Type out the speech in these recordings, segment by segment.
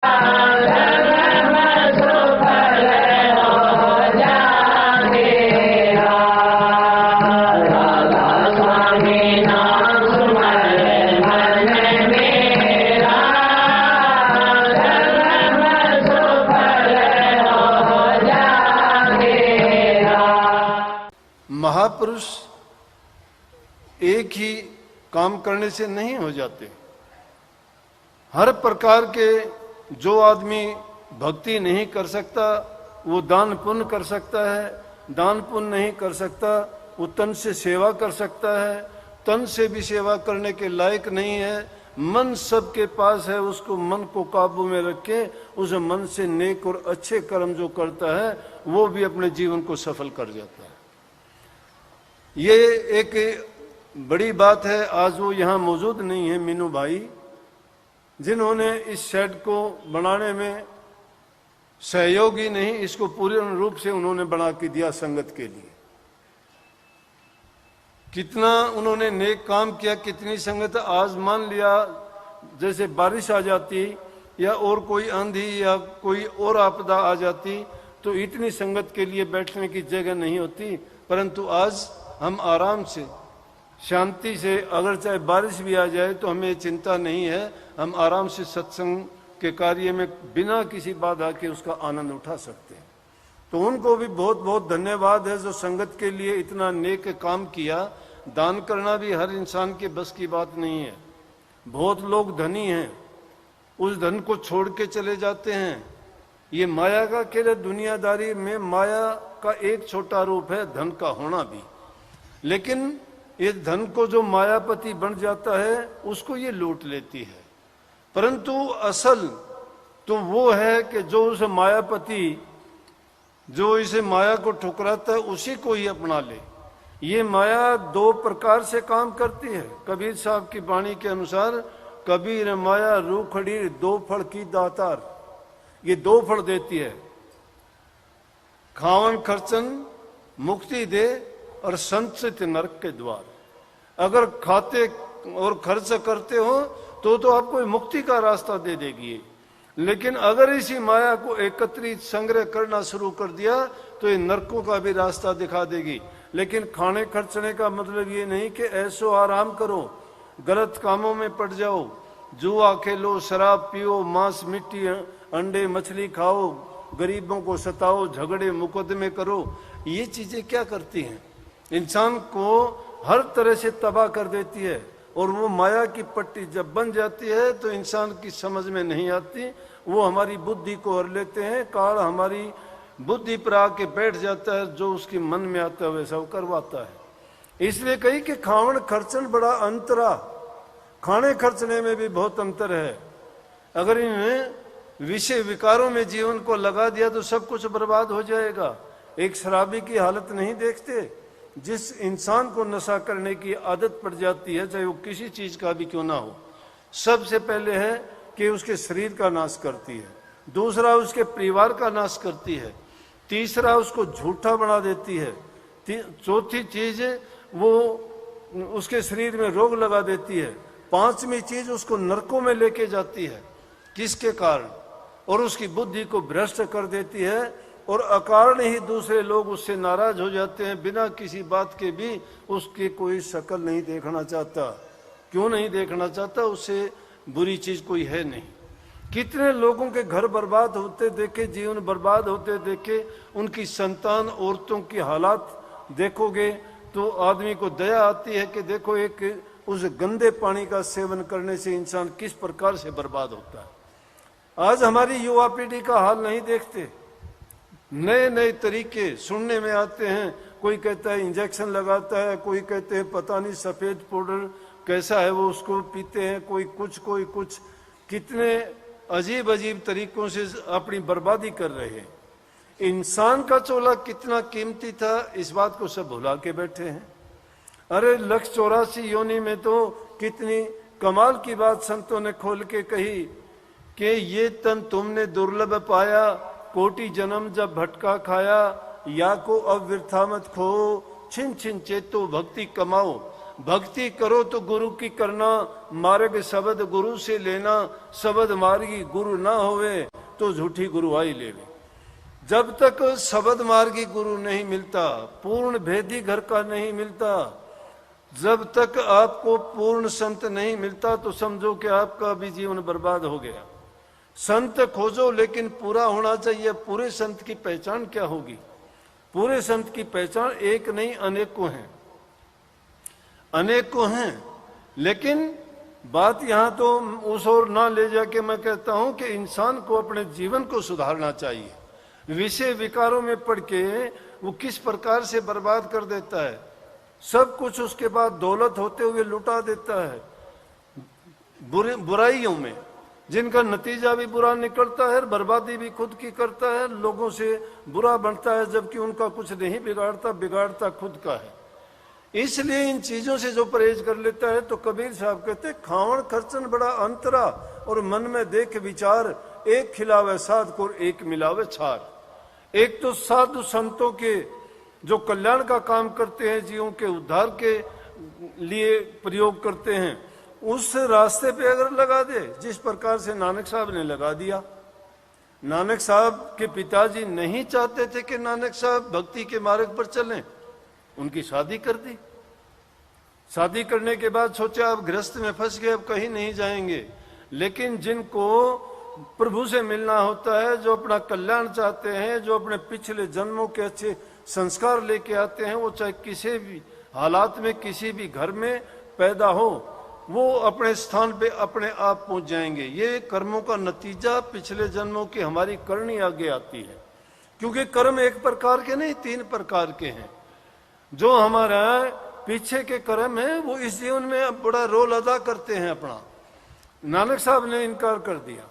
महापुरुष एक ही काम करने से नहीं हो जाते। हर प्रकार के जो आदमी भक्ति नहीं कर सकता वो दान पुण्य कर सकता है, दान पुण्य नहीं कर सकता वो तन से सेवा कर सकता है, तन से भी सेवा करने के लायक नहीं है। मन सबके पास है, उसको मन को काबू में रख के उस मन से नेक और अच्छे कर्म जो करता है वो भी अपने जीवन को सफल कर जाता है। ये एक बड़ी बात है। आज वो यहाँ मौजूद नहीं है मीनू भाई, जिन्होंने इस शेड को बनाने में सहयोगी नहीं, इसको पूर्ण रूप से उन्होंने बना के दिया संगत के लिए। कितना उन्होंने नेक काम किया, कितनी संगत। आज मान लिया जैसे बारिश आ जाती या और कोई आंधी या कोई और आपदा आ जाती तो इतनी संगत के लिए बैठने की जगह नहीं होती, परंतु आज हम आराम से शांति से, अगर चाहे बारिश भी आ जाए तो हमें चिंता नहीं है, हम आराम से सत्संग के कार्य में बिना किसी बाधा के उसका आनंद उठा सकते हैं। तो उनको भी बहुत बहुत धन्यवाद है जो संगत के लिए इतना नेक काम किया। दान करना भी हर इंसान के बस की बात नहीं है। बहुत लोग धनी हैं, उस धन को छोड़ के चले जाते हैं। ये माया का खेल, दुनियादारी में माया का एक छोटा रूप है धन का होना भी। लेकिन ये धन को जो मायापति बन जाता है उसको ये लूट लेती है, परंतु असल तो वो है कि जो उस मायापति जो इसे माया को ठुकराता है उसी को ही अपना ले। ये माया दो प्रकार से काम करती है। कबीर साहब की वाणी के अनुसार, कबीर माया रूखड़ी दो फल की दातार, ये दो फल देती है, खावन खर्चन मुक्ति दे और संचित नरक के द्वार। अगर खाते और खर्च करते हो तो आपको मुक्ति का रास्ता दे देगी, लेकिन अगर इसी माया को एकत्रित संग्रह करना शुरू कर दिया तो ये नरकों का भी रास्ता दिखा देगी। लेकिन खाने खर्चने का मतलब ये नहीं कि ऐसो आराम करो, गलत कामों में पड़ जाओ, जुआ खेलो, शराब पियो, मांस मिट्टी अंडे मछली खाओ, गरीबों को सताओ, झगड़े मुकदमे करो। ये चीजें क्या करती हैं? इंसान को हर तरह से तबाह कर देती है। और वो माया की पट्टी जब बन जाती है तो इंसान की समझ में नहीं आती, वो हमारी बुद्धि को हर लेते हैं, काल हमारी बुद्धि पर आके बैठ जाता है, जो उसके मन में आता है वैसा वो करवाता है। इसलिए कही कि खावन खर्चन बड़ा अंतरा, खाने खर्चने में भी बहुत अंतर है। अगर इन विषय विकारों में जीवन को लगा दिया तो सब कुछ बर्बाद हो जाएगा। एक शराबी की हालत नहीं देखते? जिस इंसान को नशा करने की आदत पड़ जाती है, चाहे वो किसी चीज का भी क्यों ना हो, सबसे पहले है कि उसके शरीर का नाश करती है, दूसरा उसके परिवार का नाश करती है, तीसरा उसको झूठा बना देती है, चौथी चीज वो उसके शरीर में रोग लगा देती है, पांचवी चीज उसको नरकों में लेके जाती है। किसके कारण? और उसकी बुद्धि को भ्रष्ट कर देती है और अकारण ही दूसरे लोग उससे नाराज हो जाते हैं। बिना किसी बात के भी उसकी कोई शक्ल नहीं देखना चाहता। क्यों नहीं देखना चाहता? उससे बुरी चीज कोई है नहीं। कितने लोगों के घर बर्बाद होते देखे, जीवन बर्बाद होते देखे, उनकी संतान औरतों की हालात देखोगे तो आदमी को दया आती है कि देखो एक उस गंदे पानी का सेवन करने से इंसान किस प्रकार से बर्बाद होता है। आज हमारी युवा पीढ़ी का हाल नहीं देखते। नए नए तरीके सुनने में आते हैं। कोई कहता है इंजेक्शन लगाता है, कोई कहते हैं पता नहीं सफेद पाउडर कैसा है वो उसको पीते हैं, कोई कुछ। कितने अजीब अजीब तरीकों से अपनी बर्बादी कर रहे हैं। इंसान का चोला कितना कीमती था इस बात को सब भुला के बैठे हैं। अरे 184 योनि में तो कितनी कमाल की बात संतों ने खोल के कही कि ये तन तुमने दुर्लभ पाया, कोटि जन्म जब भटका खाया, या को अब वृथा मत खो, छिन छिन चेतो भक्ति कमाओ। भक्ति करो तो गुरु की करना, मार्ग शब्द गुरु से लेना, शब्द मार्गी गुरु ना होवे तो झूठी गुरुआई लेवे। जब तक शब्द मार्गी गुरु नहीं मिलता, पूर्ण भेदी घर का नहीं मिलता, जब तक आपको पूर्ण संत नहीं मिलता तो समझो कि आपका भी जीवन बर्बाद हो गया। संत खोजो लेकिन पूरा होना चाहिए। पूरे संत की पहचान क्या होगी? पूरे संत की पहचान एक नहीं अनेकों हैं, अनेकों हैं। लेकिन बात यहां तो उस ओर ना ले जाके मैं कहता हूं कि इंसान को अपने जीवन को सुधारना चाहिए। विषय विकारों में पड़ के वो किस प्रकार से बर्बाद कर देता है, सब कुछ उसके बाद दौलत होते हुए लुटा देता है बुराइयों में, जिनका नतीजा भी बुरा निकलता है, बर्बादी भी खुद की करता है, लोगों से बुरा बनता है, जबकि उनका कुछ नहीं बिगाड़ता, बिगाड़ता खुद का है। इसलिए इन चीजों से जो परहेज कर लेता है, तो कबीर साहब कहते खावण खर्चन बड़ा अंतरा और मन में देख विचार, एक खिलावे साध को एक मिलावे छार। एक तो साधु संतों के जो कल्याण का काम करते हैं, जीवों के उद्धार के लिए प्रयोग करते हैं, उस रास्ते पे अगर लगा दे जिस प्रकार से नानक साहब ने लगा दिया। नानक साहब के पिताजी नहीं चाहते थे कि नानक साहब भक्ति के मार्ग पर चलें, उनकी शादी कर दी। शादी करने के बाद सोचा अब गृहस्थ में फंस गए, अब कहीं नहीं जाएंगे। लेकिन जिनको प्रभु से मिलना होता है, जो अपना कल्याण चाहते हैं, जो अपने पिछले जन्मों के अच्छे संस्कार लेके आते हैं, वो चाहे किसी भी हालात में किसी भी घर में पैदा हो, वो अपने स्थान पे अपने आप पहुंच जाएंगे। ये कर्मों का नतीजा पिछले जन्मों की हमारी करनी आगे आती है। क्योंकि कर्म एक प्रकार के नहीं, 3 प्रकार के हैं। जो हमारा पीछे के कर्म है वो इस जीवन में बड़ा रोल अदा करते हैं अपना। नानक साहब ने इनकार कर दिया।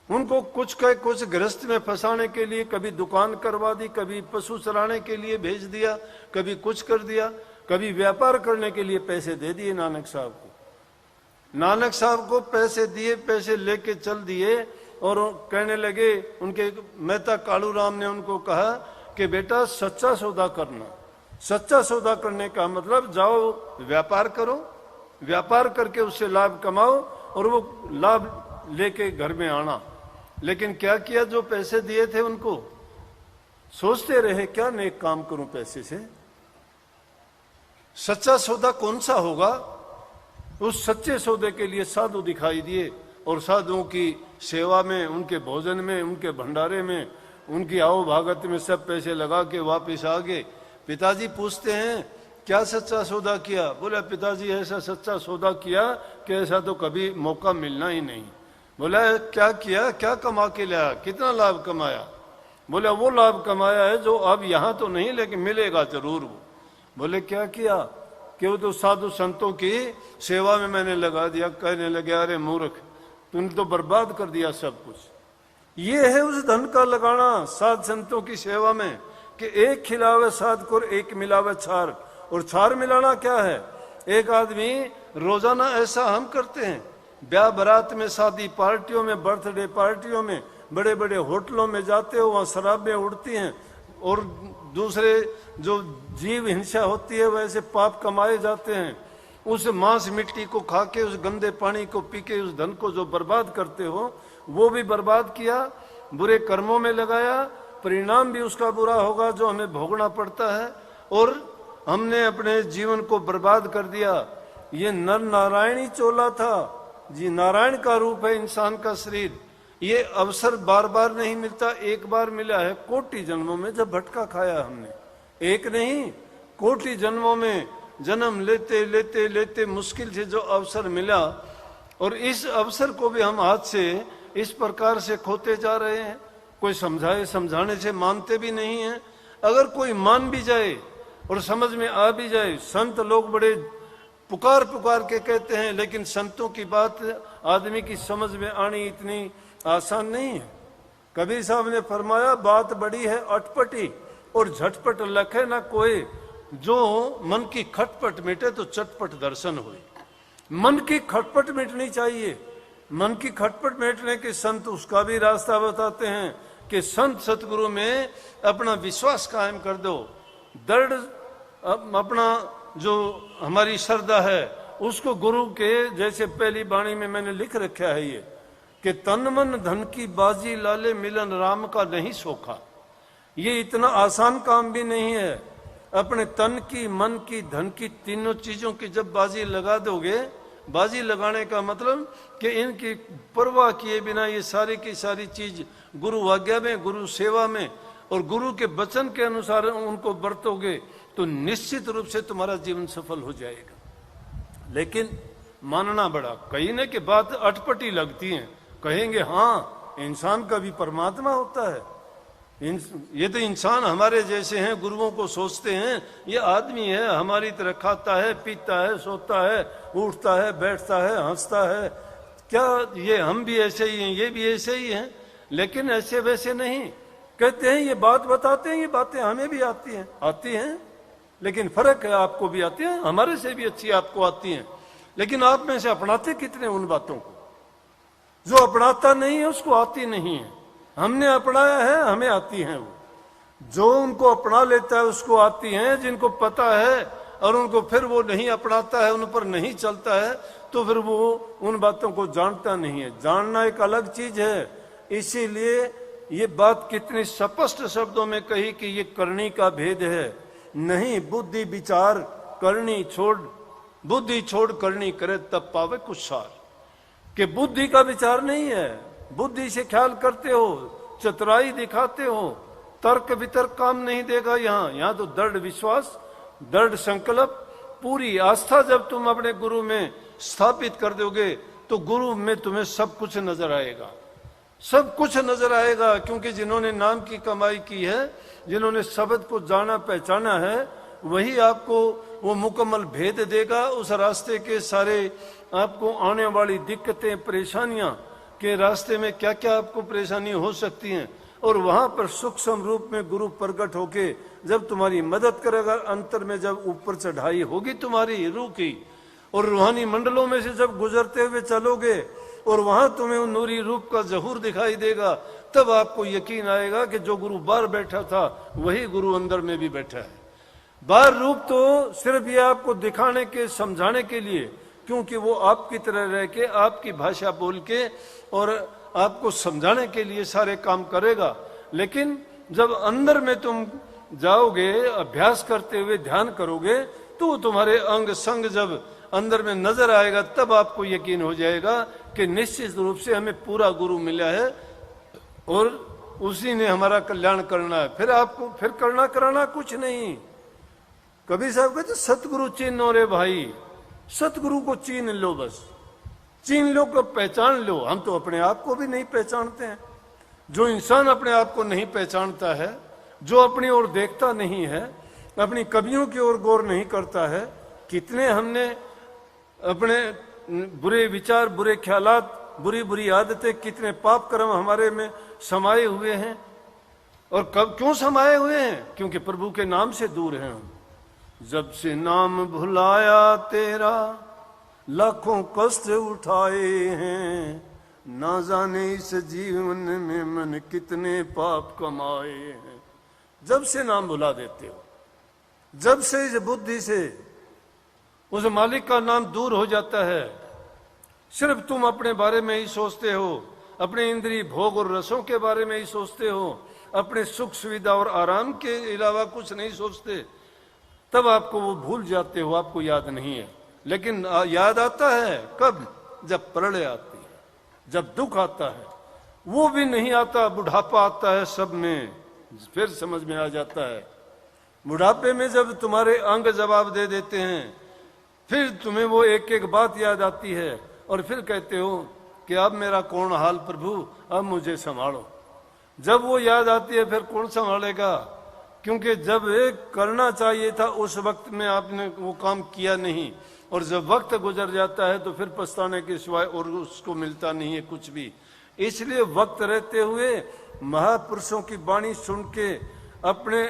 उनको कुछ गृहस्थ में फंसाने के लिए कभी दुकान करवा दी, कभी पशु चराने के लिए भेज दिया, कभी कुछ कर दिया, कभी व्यापार करने के लिए पैसे दे दिए नानक साहब को। नानक साहब को पैसे दिए, पैसे लेके चल दिए और कहने लगे, उनके मेहता कालू राम ने उनको कहा कि बेटा सच्चा सौदा करना। सच्चा सौदा करने का मतलब जाओ व्यापार करो, व्यापार करके उससे लाभ कमाओ और वो लाभ लेके घर में आना। लेकिन क्या किया, जो पैसे दिए थे उनको सोचते रहे क्या नेक काम करूं पैसे से। सच्चा सौदा कौन सा होगा? उस सच्चे सौदे के लिए साधु दिखाई दिए और साधुओं की सेवा में, उनके भोजन में, उनके भंडारे में, उनकी आओ भागत में सब पैसे लगा के वापिस आ गए। पिताजी पूछते हैं क्या सच्चा सौदा किया? बोला पिताजी ऐसा सच्चा सौदा किया कि ऐसा तो कभी मौका मिलना ही नहीं। बोला क्या किया, क्या कमा के लाया, कितना लाभ कमाया? बोला वो लाभ कमाया है जो अब यहाँ तो नहीं लेकिन मिलेगा जरूर। वो बोले क्या किया? कि वो तो साधु संतों की सेवा में मैंने लगा दिया। कहने लगे अरे मूर्ख, तूने तो बर्बाद कर दिया सब कुछ। ये है उस धन का लगाना साध संतों की सेवा में कि एक खिलावे साध को एक मिलावे छार। और छार मिलाना क्या है? एक आदमी रोजाना ऐसा हम करते हैं, ब्याह बारात में, शादी पार्टियों में, बर्थडे पार्टियों में, बड़े बड़े होटलों में जाते हो, वहां शराबें उड़ती हैं और दूसरे जो जीव हिंसा होती है वैसे पाप कमाए जाते हैं। उस मांस मिट्टी को खा के, उस गंदे पानी को पी के उस धन को जो बर्बाद करते हो वो भी बर्बाद किया, बुरे कर्मों में लगाया, परिणाम भी उसका बुरा होगा जो हमें भोगना पड़ता है। और हमने अपने जीवन को बर्बाद कर दिया। ये नर नारायणी चोला था जी, नारायण का रूप है इंसान का शरीर। ये अवसर बार बार नहीं मिलता, एक बार मिला है कोटि जन्मों में जब भटका खाया हमने। एक नहीं, कोटि जन्मों में जन्म लेते लेते लेते मुश्किल से जो अवसर मिला, और इस अवसर को भी हम हाथ से इस प्रकार से खोते जा रहे हैं। कोई समझाए, समझाने से मानते भी नहीं है। अगर कोई मान भी जाए और समझ में आ भी जाए, संत लोग बड़े पुकार पुकार के कहते हैं, लेकिन संतों की बात आदमी की समझ में आनी इतनी आसान नहीं है। कबीर साहब ने फरमाया बात बड़ी है अटपटी और झटपट लखे ना कोई, जो मन की खटपट मिटे तो चटपट दर्शन हुए। मन की खटपट मिटनी चाहिए। मन की खटपट मिटने के संत उसका भी रास्ता बताते हैं कि संत सतगुरु में अपना विश्वास कायम कर दो, दृढ़ अपना जो हमारी श्रद्धा है उसको गुरु के, जैसे पहली वाणी में मैंने लिख रखा है ये कि तन मन धन की बाजी लाले मिलन राम का नहीं सोखा। ये इतना आसान काम भी नहीं है। अपने तन की, मन की, धन की, तीनों चीजों की जब बाजी लगा दोगे, बाजी लगाने का मतलब कि इनकी परवाह किए बिना ये सारी की सारी चीज गुरु आज्ञा में, गुरु सेवा में और गुरु के वचन के अनुसार उनको बरतोगे तो निश्चित रूप से तुम्हारा जीवन सफल हो जाएगा। लेकिन मानना बड़ा, कहने के बाद अटपटी लगती हैं, कहेंगे हाँ इंसान का भी परमात्मा होता है, ये तो इंसान हमारे जैसे हैं, गुरुओं को सोचते हैं ये आदमी है, हमारी तरह खाता है, पीता है, सोता है, उठता है, बैठता है, हंसता है, क्या ये हम भी ऐसे ही हैं, ये भी ऐसे ही हैं। लेकिन ऐसे वैसे नहीं, कहते हैं ये बात बताते हैं, ये बातें हमें भी आती हैं, लेकिन फर्क है, आपको भी आती है, हमारे से भी अच्छी आपको आती हैं, लेकिन आप में से अपनाते कितने उन बातों को? जो अपनाता नहीं है उसको आती नहीं है। हमने अपनाया है, हमें आती हैं वो। जो उनको अपना लेता है उसको आती हैं, जिनको पता है और उनको फिर वो नहीं अपनाता है, उन पर नहीं चलता है, तो फिर वो उन बातों को जानता नहीं है। जानना एक अलग चीज है। इसीलिए ये बात कितनी स्पष्ट शब्दों में कही कि ये करनी का भेद है। नहीं बुद्धि विचार करनी छोड़, बुद्धि छोड़ करनी करे तब पावे कुछ सार। कि बुद्धि का विचार नहीं है, बुद्धि से ख्याल करते हो, चतुराई दिखाते हो, तर्क वितर्क काम नहीं देगा। यहाँ तो दृढ़ विश्वास, दृढ़ संकल्प, पूरी आस्था जब तुम अपने गुरु में स्थापित कर दोगे तो गुरु में तुम्हें सब कुछ नजर आएगा, सब कुछ नजर आएगा। क्योंकि जिन्होंने नाम की कमाई की है, जिन्होंने शब्द को जाना पहचाना है, वही आपको वो मुकम्मल भेद देगा। उस रास्ते के सारे आपको आने वाली दिक्कतें, परेशानियां के रास्ते में क्या क्या आपको परेशानी हो सकती हैं, और वहां पर सूक्ष्म रूप में गुरु प्रकट होके जब तुम्हारी मदद करेगा। अंतर में जब ऊपर चढ़ाई होगी तुम्हारी रूह की, और रूहानी मंडलों में से जब गुजरते हुए चलोगे और वहां तुम्हें उन नूरी रूप का जहूर दिखाई देगा, तब आपको यकीन आएगा कि जो गुरु बाहर बैठा था वही गुरु अंदर में भी बैठा है। बाहर रूप तो सिर्फ ये आपको दिखाने के, समझाने के लिए, क्योंकि वो आपकी तरह रह के, आपकी भाषा बोल के और आपको समझाने के लिए सारे काम करेगा। लेकिन जब अंदर में तुम जाओगे, अभ्यास करते हुए ध्यान करोगे, तो तुम्हारे अंग संग जब अंदर में नजर आएगा, तब आपको यकीन हो जाएगा कि निश्चित रूप से हमें पूरा गुरु मिला है और उसी ने हमारा कल्याण करना है। फिर आपको फिर करना कराना कुछ नहीं। कबीर साहब कहते सतगुरु चिन्ह रे भाई, सतगुरु को चीन लो, बस चीन लो को पहचान लो। हम तो अपने आप को भी नहीं पहचानते हैं। जो इंसान अपने आप को नहीं पहचानता है, जो अपनी ओर देखता नहीं है, अपनी कमियों की ओर गौर नहीं करता है, कितने हमने अपने बुरे विचार, बुरे ख्यालात, बुरी बुरी आदतें, कितने पाप कर्म हमारे में समाये हुए हैं। और कब क्यों समाये हुए हैं? क्योंकि प्रभु के नाम से दूर हैं हम। जब से नाम भुलाया तेरा लाखों कष्ट उठाए हैं, ना जाने इस जीवन में मन कितने पाप कमाए हैं। जब से नाम भुला देते हो, जब से इस बुद्धि से उस मालिक का नाम दूर हो जाता है, सिर्फ तुम अपने बारे में ही सोचते हो, अपने इंद्रिय भोग और रसों के बारे में ही सोचते हो, अपने सुख सुविधा और आराम के अलावा कुछ नहीं सोचते, तब आपको वो भूल जाते हो, आपको याद नहीं है। लेकिन याद आता है कब? जब प्रलय आती है, जब दुख आता है। वो भी नहीं आता, बुढ़ापा आता है सब में, फिर समझ में आ जाता है। बुढ़ापे में जब तुम्हारे अंग जवाब दे देते हैं, फिर तुम्हें वो एक एक बात याद आती है और फिर कहते हो कि अब मेरा कौन हाल प्रभु, अब मुझे संभालो। जब वो याद आती है फिर कौन संभालेगा? क्योंकि जब एक करना चाहिए था उस वक्त में आपने वो काम किया नहीं, और जब वक्त गुजर जाता है तो फिर पछताने के सिवाय और उसको मिलता नहीं है कुछ भी। इसलिए वक्त रहते हुए महापुरुषों की वाणी सुन के अपने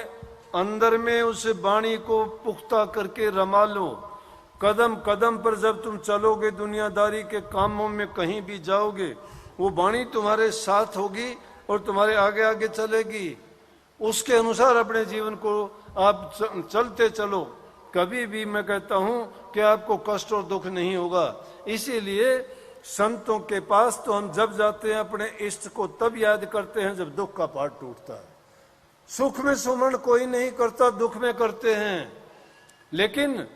अंदर में उस वाणी को पुख्ता करके रमा लो। कदम कदम पर जब तुम चलोगे, दुनियादारी के कामों में कहीं भी जाओगे, वो वाणी तुम्हारे साथ होगी और तुम्हारे आगे आगे चलेगी। उसके अनुसार अपने जीवन को आप चलते चलो। कभी भी मैं कहता हूं कि आपको कष्ट और दुख नहीं होगा। इसीलिए संतों के पास तो हम जब जाते हैं अपने इष्ट को तब याद करते हैं जब दुख का पहाड़ टूटता है। सुख में सुमरण कोई नहीं करता, दुख में करते हैं। लेकिन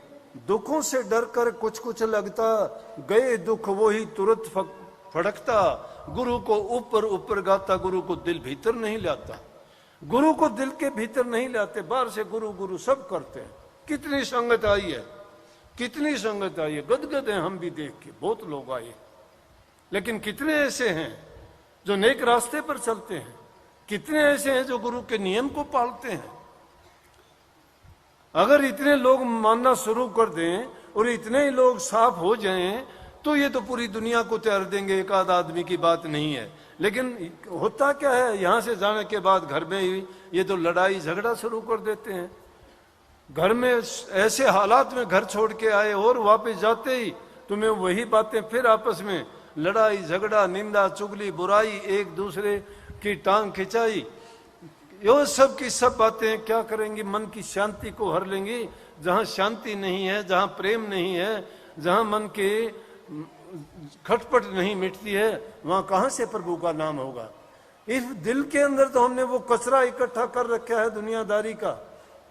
दुखों से डर कर कुछ कुछ लगता, गए दुख वो ही तुरंत फड़कता। गुरु को ऊपर ऊपर गाता, गुरु को दिल भीतर नहीं लाता। गुरु को दिल के भीतर नहीं लाते, बाहर से गुरु गुरु सब करते हैं। कितनी संगत आई है, कितनी संगत आई है, गदगद है हम भी देख के, बहुत लोग आए। लेकिन कितने ऐसे हैं जो नेक रास्ते पर चलते हैं, कितने ऐसे हैं जो गुरु के नियम को पालते हैं। अगर इतने लोग मानना शुरू कर दें और इतने ही लोग साफ हो जाएं तो ये तो पूरी दुनिया को तैयार देंगे, एक आध आदमी की बात नहीं है। लेकिन होता क्या है, यहां से जाने के बाद घर में ही ये तो लड़ाई झगड़ा शुरू कर देते हैं। घर में ऐसे हालात में घर छोड़ के आए और वापस जाते ही तुम्हें वही बातें, फिर आपस में लड़ाई झगड़ा, निंदा चुगली बुराई, एक दूसरे की टांग खिंचाई, ये सब की सब बातें क्या करेंगी, मन की शांति को हर लेंगी। जहां शांति नहीं है, जहां प्रेम नहीं है, जहां मन के खटपट नहीं मिटती है, वहां कहां से प्रभु का नाम होगा। इस दिल के अंदर तो हमने वो कचरा इकट्ठा कर रखा है दुनियादारी का,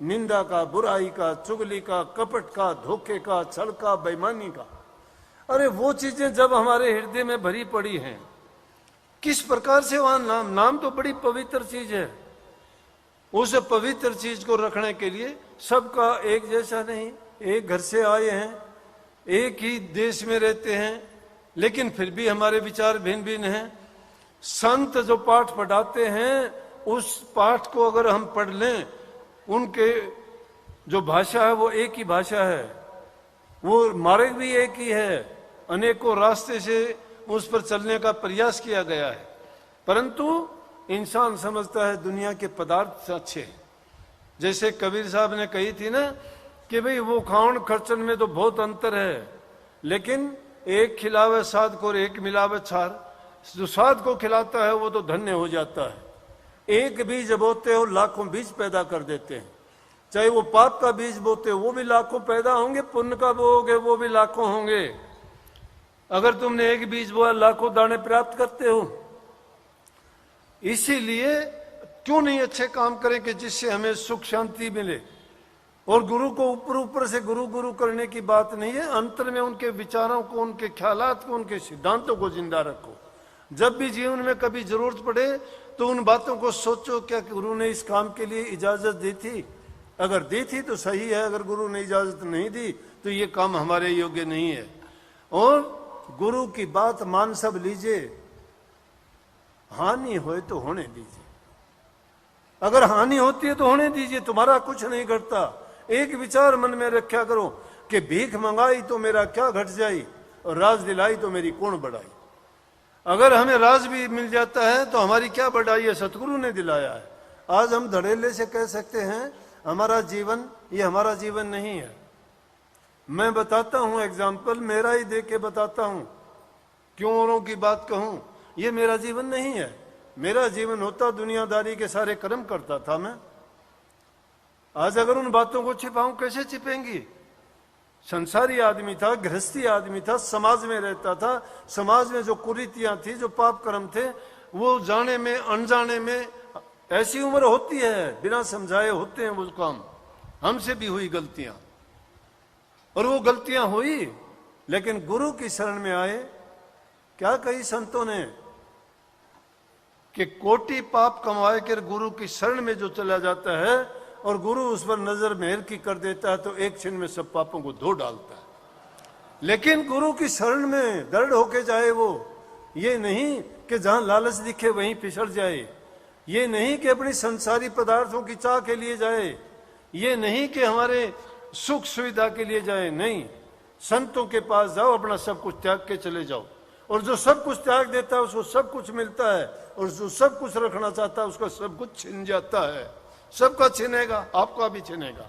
निंदा का, बुराई का, चुगली का, कपट का, धोखे का, छल का, बेईमानी का। अरे वो चीजें जब हमारे हृदय में भरी पड़ी हैं, किस प्रकार से वहां नाम तो बड़ी पवित्र चीज है। उस पवित्र चीज को रखने के लिए सबका एक जैसा नहीं, एक घर से आए हैं, एक ही देश में रहते हैं, लेकिन फिर भी हमारे विचार भिन्न भिन्न हैं। संत जो पाठ पढ़ाते हैं उस पाठ को अगर हम पढ़ लें, उनके जो भाषा है वो एक ही भाषा है, वो मार्ग भी एक ही है, अनेकों रास्ते से उस पर चलने का प्रयास किया गया है। परंतु इंसान समझता है दुनिया के पदार्थ अच्छे हैं। जैसे कबीर साहब ने कही थी ना कि भाई वो खावन खर्चन में तो बहुत अंतर है, लेकिन एक खिलावे साध को और एक मिलावे छार। जो साध को खिलाता है वो तो धन्य हो जाता है। एक बीज बोते हो लाखों बीज पैदा कर देते हैं। चाहे वो पाप का बीज बोते हो वो भी लाखों पैदा होंगे, पुण्य का बोओगे वो भी लाखों होंगे। अगर तुमने एक बीज बोया लाखों दाने प्राप्त करते हो। इसीलिए क्यों नहीं अच्छे काम करें कि जिससे हमें सुख शांति मिले। और गुरु को ऊपर ऊपर से गुरु गुरु करने की बात नहीं है, अंतर में उनके विचारों को, उनके ख्यालात को, उनके सिद्धांतों को जिंदा रखो। जब भी जीवन में कभी जरूरत पड़े तो उन बातों को सोचो, क्या गुरु ने इस काम के लिए इजाजत दी थी? अगर दी थी तो सही है, अगर गुरु ने इजाजत नहीं दी तो ये काम हमारे योग्य नहीं है। और गुरु की बात मान सब लीजिए, हानि होए तो होने दीजिए। अगर हानि होती है तो होने दीजिए, तुम्हारा कुछ नहीं घटता। एक विचार मन में रखा करो कि भीख मंगाई तो मेरा क्या घट जाई और राज दिलाई तो मेरी कौन बढ़ाई। अगर हमें राज भी मिल जाता है तो हमारी क्या बढ़ाई है, सतगुरु ने दिलाया है। आज हम धड़ेले से कह सकते हैं हमारा जीवन ये हमारा जीवन नहीं है। मैं बताता हूं एग्जाम्पल, मेरा ही दे के बताता हूं, क्यों औरों की बात कहूं। ये मेरा जीवन नहीं है। मेरा जीवन होता दुनियादारी के सारे कर्म करता था मैं। आज अगर उन बातों को छिपाऊं, कैसे छिपेंगी। संसारी आदमी था, गृहस्थी आदमी था, समाज में रहता था। समाज में जो कुरीतियां थी, जो पाप कर्म थे, वो जाने में अनजाने में, ऐसी उम्र होती है, बिना समझाए होते हैं वो काम। हमसे भी हुई गलतियां, और वो गलतियां हुई, लेकिन गुरु की शरण में आए। क्या कही संतों ने कि कोटि पाप कमाए कर गुरु की शरण में जो चला जाता है और गुरु उस पर नजर मेहर की कर देता है तो एक क्षण में सब पापों को धो डालता है। लेकिन गुरु की शरण में दृढ़ होके जाए वो, ये नहीं कि जहां लालच दिखे वहीं फिसल जाए, ये नहीं कि अपनी संसारी पदार्थों की चाह के लिए जाए, ये नहीं कि हमारे सुख सुविधा के लिए जाए। नहीं, संतों के पास जाओ, अपना सब कुछ त्याग के चले जाओ, और जो सब कुछ त्याग देता है उसको सब कुछ मिलता है, और जो सब कुछ रखना चाहता है उसका सब कुछ छिन जाता है। सबका छिनेगा, आपका भी छिनेगा।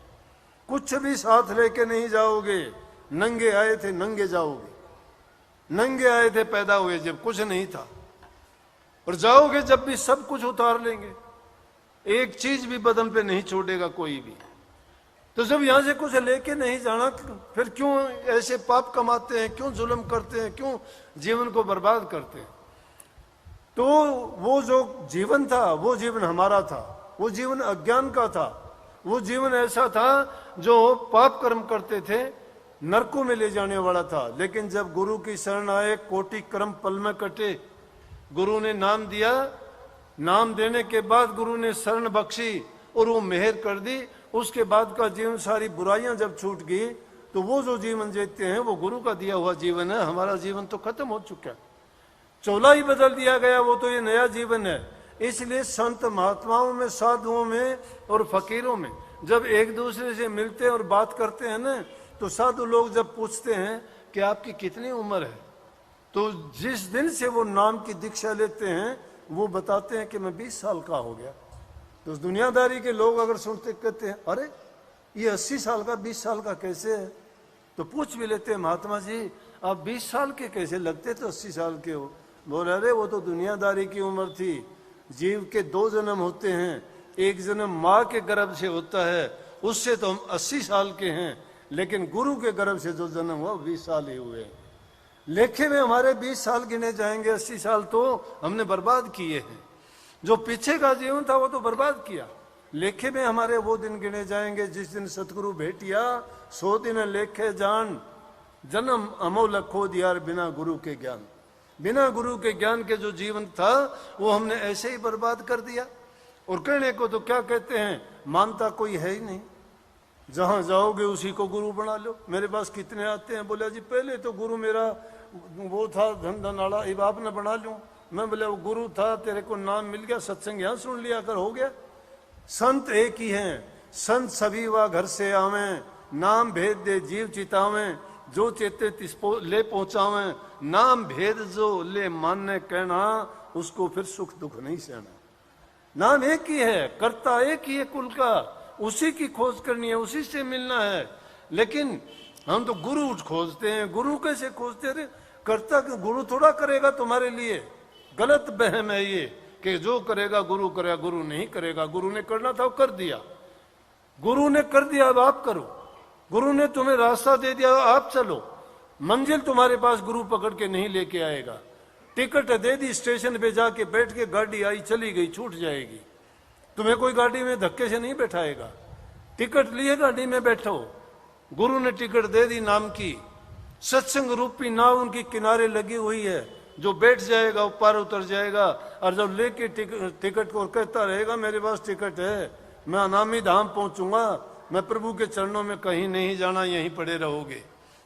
कुछ भी साथ लेके नहीं जाओगे। नंगे आए थे नंगे जाओगे, नंगे आए थे पैदा हुए जब कुछ नहीं था, और जाओगे जब भी सब कुछ उतार लेंगे। एक चीज भी बदन पे नहीं छोड़ेगा कोई भी। तो जब यहां से कुछ लेके नहीं जाना, फिर क्यों ऐसे पाप कमाते हैं, क्यों जुल्म करते हैं, क्यों जीवन को बर्बाद करते हैं? तो वो जो जीवन था वो जीवन हमारा था, वो जीवन अज्ञान का था, वो जीवन ऐसा था जो पाप कर्म करते थे, नरकों में ले जाने वाला था। लेकिन जब गुरु की शरण आए, कोटि कर्म पल में कटे, गुरु ने नाम दिया, नाम देने के बाद गुरु ने शरण बख्शी और वो मेहर कर दी, उसके बाद का जीवन सारी बुराइयां जब छूट गई, तो वो जो जीवन जीते हैं वो गुरु का दिया हुआ जीवन है। हमारा जीवन तो खत्म हो चुका है, चौला ही बदल दिया गया, वो तो ये नया जीवन है। इसलिए संत महात्माओं में, साधुओं में और फकीरों में जब एक दूसरे से मिलते हैं और बात करते हैं ना, तो साधु लोग जब पूछते हैं कि आपकी कितनी उम्र है, तो जिस दिन से वो नाम की दीक्षा लेते हैं वो बताते हैं कि मैं 20 साल का हो गया। तो उस दुनियादारी के लोग अगर सुनते कहते हैं अरे ये 80 साल का 20 साल का कैसे है, तो पूछ भी लेते हैं महात्मा जी आप 20 साल के कैसे लगते, तो 80 साल के हो। बोले अरे वो तो दुनियादारी की उम्र थी, जीव के 2 जन्म होते हैं, एक जन्म माँ के गर्भ से होता है, उससे तो हम 80 साल के हैं, लेकिन गुरु के गर्भ से जो जन्म हुआ 20 साल ही हुए। लेखे में हमारे 20 साल गिने जाएंगे, 80 साल तो हमने बर्बाद किए हैं। जो पीछे का जीवन था वो तो बर्बाद किया। लेखे में हमारे वो दिन गिने जाएंगे जिस दिन सतगुरु भेटिया, 100 दिन लेखे जान, जन्म अमोल खो दिया बिना गुरु के ज्ञान। बिना गुरु के ज्ञान के जो जीवन था वो हमने ऐसे ही बर्बाद कर दिया। और कहने को तो क्या कहते हैं, मानता कोई है ही नहीं, जहां जाओगे उसी को गुरु बना लो। मेरे पास कितने आते हैं, बोले जी पहले तो गुरु मेरा वो था धन धनाड़ा, अब आपने बना लूं। मैं बोले वो गुरु था, तेरे को नाम मिल गया, सत्संग यहां सुन लिया कर, हो गया। संत एक ही हैं, संत सभी वा घर से आवे, नाम भेद दे जीव चितावे, जो चेते तिसपो ले पहुंचावे, नाम भेद जो ले मानने कहना, उसको फिर सुख दुख नहीं सहना। नाम एक ही है, कर्ता एक ही है कुल का, उसी की खोज करनी है, उसी से मिलना है। लेकिन हम तो गुरु खोजते हैं। गुरु कैसे खोजते रहे, कर्ता गुरु थोड़ा करेगा तुम्हारे लिए। गलत बहम है ये कि जो करेगा गुरु करेगा, गुरु नहीं करेगा। गुरु ने करना था वो कर दिया, गुरु ने कर दिया, अब आप करो। गुरु ने तुम्हें रास्ता दे दिया, आप चलो। मंजिल तुम्हारे पास गुरु पकड़ के नहीं लेके आएगा। टिकट दे दी, स्टेशन पे जाके बैठ के गाड़ी आई चली गई, छूट जाएगी। तुम्हें कोई गाड़ी में धक्के से नहीं बैठाएगा, टिकट लिए गाड़ी में बैठो। गुरु ने टिकट दे दी नाम की, सत्संग रूपी नाव उनकी किनारे लगी हुई है, जो बैठ जाएगा वो पार उतर जाएगा। और जब लेके टिकट को कहता रहेगा मेरे पास टिकट है, मैं अनामी धाम पहुंचूंगा, मैं प्रभु के चरणों में कहीं नहीं जाना, यहीं पड़े रहोगे।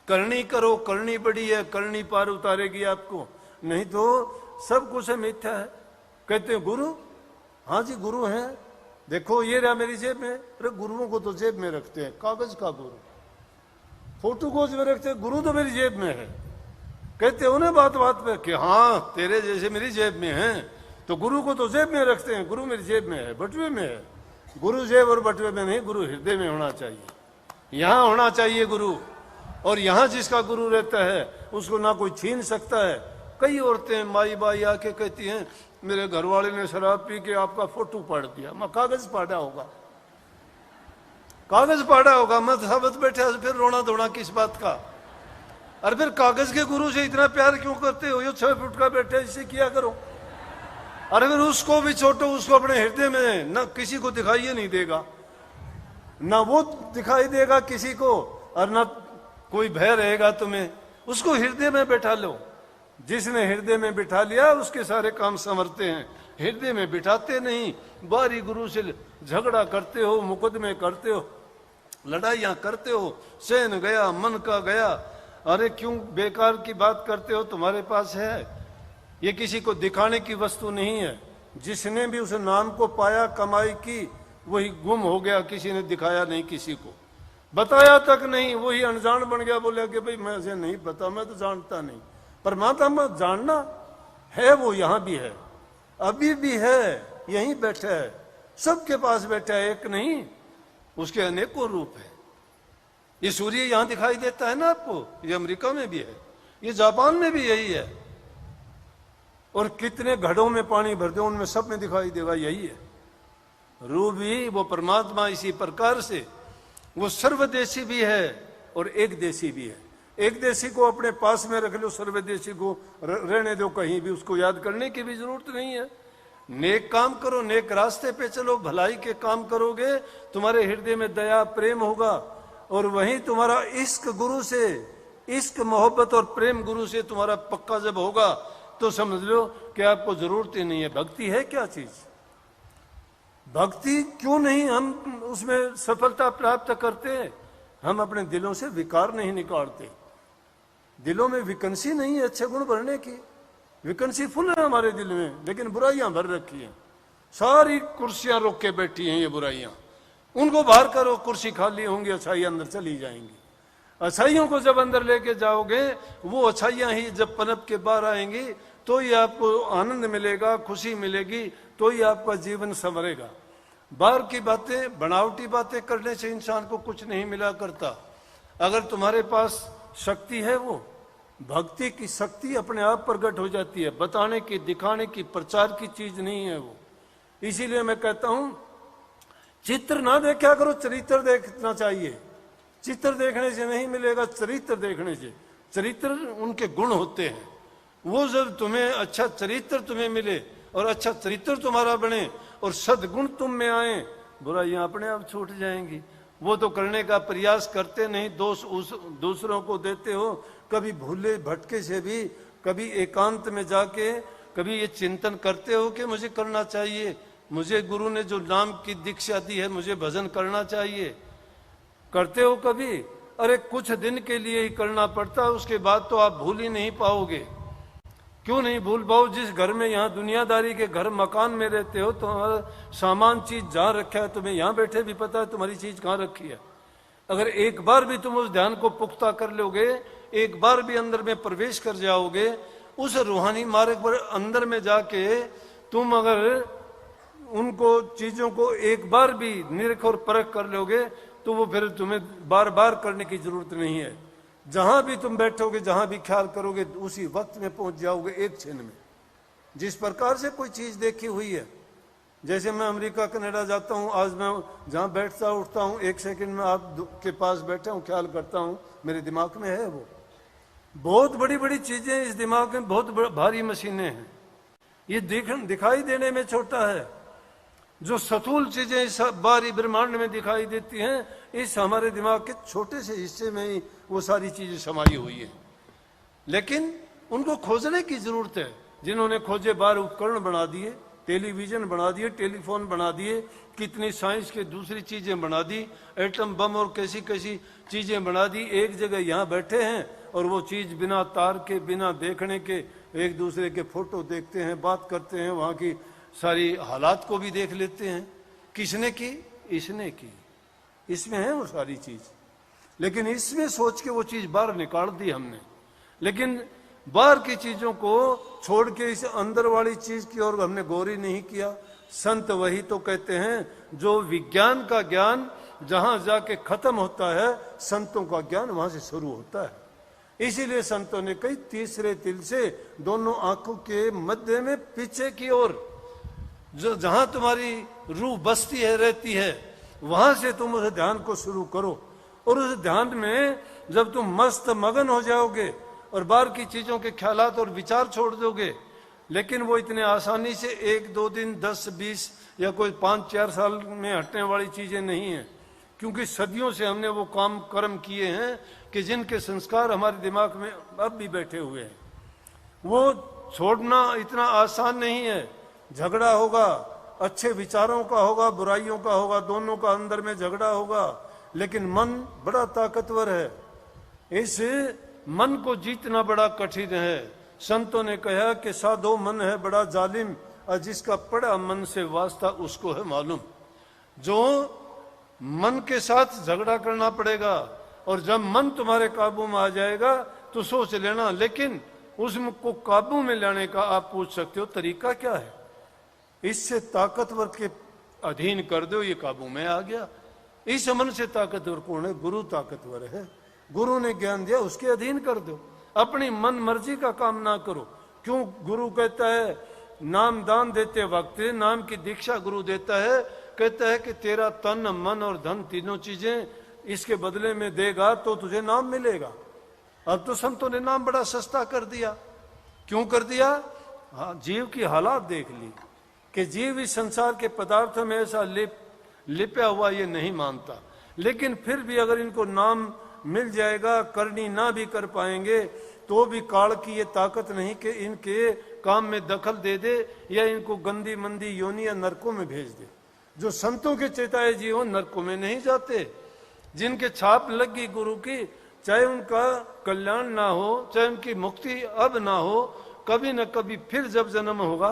करनी करो, करनी बड़ी है, करनी पार उतारेगी आपको, नहीं तो सब कुछ मिथ्या है। कहते हैं गुरु, हाँ जी गुरु हैं, देखो ये रहा मेरी जेब में। अरे गुरुओं को तो जेब में रखते हैं, कागज का गुरु, फोटो कोच में रखते हैं, गुरु तो मेरी जेब में है। कहते हो ना बात बात पे कि हाँ तेरे जैसे मेरी जेब में है, तो गुरु को तो जेब में रखते हैं, गुरु मेरी जेब में है, बटुए में है। गुरु जेब और बटुए में नहीं, गुरु हृदय में होना चाहिए, यहां होना चाहिए गुरु। और यहां जिसका गुरु रहता है उसको ना कोई छीन सकता है। कई औरतें माई बाई आके कहती हैं मेरे घर वाले ने शराब पी के आपका फोटो पाड़ दिया। मैं कागज पाड़ा होगा, कागज पाड़ा होगा, मैं साबत बैठा, फिर रोना धोना किस बात का। और फिर कागज के गुरु से इतना प्यार क्यों करते हो, ये 6 फुट का बैठा, इससे किया करो। अरे फिर उसको भी छोटो, उसको अपने हृदय में न किसी को दिखाई नहीं देगा, ना वो दिखाई देगा किसी को, और ना कोई भय रहेगा तुम्हें। उसको हृदय में बैठा लो। जिसने हृदय में बिठा लिया उसके सारे काम संवरते हैं। हृदय में बिठाते नहीं, बारी गुरु से झगड़ा करते हो, मुकदमे करते हो, लड़ाइयां करते हो, सहन गया मन का गया। अरे क्यों बेकार की बात करते हो, तुम्हारे पास है, ये किसी को दिखाने की वस्तु नहीं है। जिसने भी उस नाम को पाया, कमाई की, वही गुम हो गया, किसी ने दिखाया नहीं, किसी को बताया तक नहीं, वही अनजान बन गया। बोले कि भाई मुझे नहीं पता, मैं तो जानता नहीं। परमात्मा जानना है, वो यहां भी है, अभी भी है, यहीं बैठा है, सबके पास बैठा है, एक नहीं, उसके अनेकों रूप है। ये सूर्य यहां दिखाई देता है ना आपको, ये अमेरिका में भी है, ये जापान में भी यही है। और कितने घड़ों में पानी भर दो, उनमें सब में दिखाई देगा, यही है रूप ही वो परमात्मा। इसी प्रकार से वो सर्वदेशी भी है और एक देशी भी है। एक देशी को अपने पास में रख लो, सर्वदेशी को रहने दो कहीं भी, उसको याद करने की भी जरूरत नहीं है। नेक काम करो, नेक रास्ते पे चलो, भलाई के काम करोगे, तुम्हारे हृदय में दया प्रेम होगा, और वहीं तुम्हारा इश्क गुरु से, इश्क मोहब्बत और प्रेम गुरु से तुम्हारा पक्का जब होगा तो समझ लो कि आपको जरूरत ही नहीं है। भक्ति है क्या चीज? भक्ति क्यों नहीं हम उसमें सफलता प्राप्त करते? हम अपने दिलों से विकार नहीं निकालते, दिलों में विकंसी नहीं है अच्छे गुण भरने की। विकंसी फुल है हमारे दिल में, लेकिन बुराइयां भर रखी हैं। सारी कुर्सियां रोक के बैठी हैं ये बुराइयां, उनको बाहर करो, कुर्सी खाली होंगी, अच्छाई अंदर चली जाएंगी। अच्छाइयों को जब अंदर लेके जाओगे, वो अच्छाइयां ही जब पनप के बाहर आएंगी तो ही आपको आनंद मिलेगा, खुशी मिलेगी, तो ही आपका जीवन संवरेगा। बाहर की बातें, बनावटी बातें करने से इंसान को कुछ नहीं मिला करता। अगर तुम्हारे पास शक्ति है, वो भक्ति की शक्ति अपने आप प्रकट हो जाती है। बताने की, दिखाने की, प्रचार की चीज नहीं है वो। इसीलिए मैं कहता हूं चित्र ना देखा करो, चरित्र देखना चाहिए। चित्र देखने से नहीं मिलेगा, चरित्र देखने से। चरित्र उनके गुण होते हैं, वो जब तुम्हें अच्छा चरित्र तुम्हें मिले और अच्छा चरित्र तुम्हारा बने और सद्गुण तुम में आए, बुराइयां अपने आप छूट जाएंगी। वो तो करने का प्रयास करते नहीं, दोष उस दूसरों को देते हो। कभी भूले भटके से भी, कभी एकांत में जाके, कभी ये चिंतन करते हो कि मुझे करना चाहिए, मुझे गुरु ने जो नाम की दीक्षा दी है, मुझे भजन करना चाहिए। करते हो कभी? अरे कुछ दिन के लिए ही करना पड़ता है, उसके बाद तो आप भूल ही नहीं पाओगे। क्यों नहीं भूल पाओ? जिस घर में, यहाँ दुनियादारी के घर मकान में रहते हो, तुम्हारा सामान चीज जहाँ रखा है, तुम्हें यहाँ बैठे भी पता है तुम्हारी चीज कहाँ रखी है। अगर एक बार भी तुम उस ध्यान को पुख्ता कर लोगे, एक बार भी अंदर में प्रवेश कर जाओगे, उस रूहानी मार्ग पर अंदर में जाके तुम अगर उनको चीजों को एक बार भी निरख और परख कर लोगे, तो वो फिर तुम्हें बार बार करने की जरूरत नहीं है। जहां भी तुम बैठोगे, जहां भी ख्याल करोगे, उसी वक्त में पहुंच जाओगे, एक क्षण में। जिस प्रकार से कोई चीज देखी हुई है, जैसे मैं अमेरिका कनाडा जाता हूं, आज मैं जहां बैठता उठता हूं, एक सेकंड में आप के पास बैठा हूं, ख्याल करता हूं, मेरे दिमाग में है वो। बहुत बड़ी बड़ी चीजें इस दिमाग में, बहुत भारी मशीनें हैं। ये दिखाई देने में छोटा है, जो स्थूल चीजें इस बाहरी ब्रह्मांड में दिखाई देती हैं, इस हमारे दिमाग के छोटे से हिस्से में ही वो सारी चीजें समाई हुई है। लेकिन उनको खोजने की जरूरत है। जिन्होंने खोजे, बाहर उपकरण बना दिए, टेलीविजन बना दिए, टेलीफोन बना दिए, कितनी साइंस के दूसरी चीजें बना दी, एटम बम और कैसी कैसी चीजें बना दी। एक जगह यहाँ बैठे हैं और वो चीज बिना तार के, बिना देखने के, एक दूसरे के फोटो देखते हैं, बात करते हैं, वहां की सारी हालात को भी देख लेते हैं। किसने की? इसने की। इसमें है वो सारी चीज, लेकिन इसमें सोच के वो चीज बाहर निकाल दी हमने। लेकिन बाहर की चीजों को छोड़ के इस अंदर वाली चीज की ओर हमने गौर ही नहीं किया। संत वही तो कहते हैं, जो विज्ञान का ज्ञान जहां जाके खत्म होता है, संतों का ज्ञान वहां से शुरू होता है। इसीलिए संतों ने कही, तीसरे तिल से दोनों आंखों के मध्य में पीछे की ओर, जो जहां तुम्हारी रूह बसती है, रहती है, वहां से तुम उस ध्यान को शुरू करो। और उस ध्यान में जब तुम मस्त मगन हो जाओगे और बाहर की चीजों के ख्यालात और विचार छोड़ दोगे, लेकिन वो इतने आसानी से 1-2 दिन, 10-20 या कोई 5-4 साल में हटने वाली चीजें नहीं है। क्योंकि सदियों से हमने वो काम कर्म किए हैं कि जिनके संस्कार हमारे दिमाग में अब भी बैठे हुए हैं। वो छोड़ना इतना आसान नहीं है। झगड़ा होगा, अच्छे विचारों का होगा, बुराइयों का होगा, दोनों का अंदर में झगड़ा होगा, लेकिन मन बड़ा ताकतवर है। इस मन को जीतना बड़ा कठिन है। संतों ने कहा कि साधो मन है बड़ा जालिम, और जिसका पड़ा मन से वास्ता उसको है मालूम। जो मन के साथ झगड़ा करना पड़ेगा, और जब मन तुम्हारे काबू में आ जाएगा तो सोच लेना। लेकिन उसको काबू में लाने का आप पूछ सकते हो तरीका क्या है? इससे ताकतवर के अधीन कर दो, ये काबू में आ गया। इस मन से ताकतवर कौन है? गुरु ताकतवर है। गुरु ने ज्ञान दिया, उसके अधीन कर दो। अपनी मन मर्जी का काम ना करो। क्यों? गुरु कहता है, नाम दान देते वक्त नाम की दीक्षा गुरु देता है, कहता है कि तेरा तन, मन और धन, तीनों चीजें इसके बदले में देगा तो तुझे नाम मिलेगा। अब तो संतों ने नाम बड़ा सस्ता कर दिया। क्यों कर दिया? हाँ, जीव की हालात देख ली कि जीव इस संसार के पदार्थों में ऐसा लिपया हुआ ये नहीं मानता, लेकिन फिर भी अगर इनको नाम मिल जाएगा, करनी ना भी कर पाएंगे तो भी काल की ये ताकत नहीं कि इनके काम में दखल दे दे या इनको गंदी मंदी योनि या नरकों में भेज दे। जो संतों के चेताए जीव नरकों में नहीं जाते, जिनके छाप लग गई गुरु की, चाहे उनका कल्याण ना हो, चाहे उनकी मुक्ति अब ना हो, कभी न कभी फिर जब जन्म होगा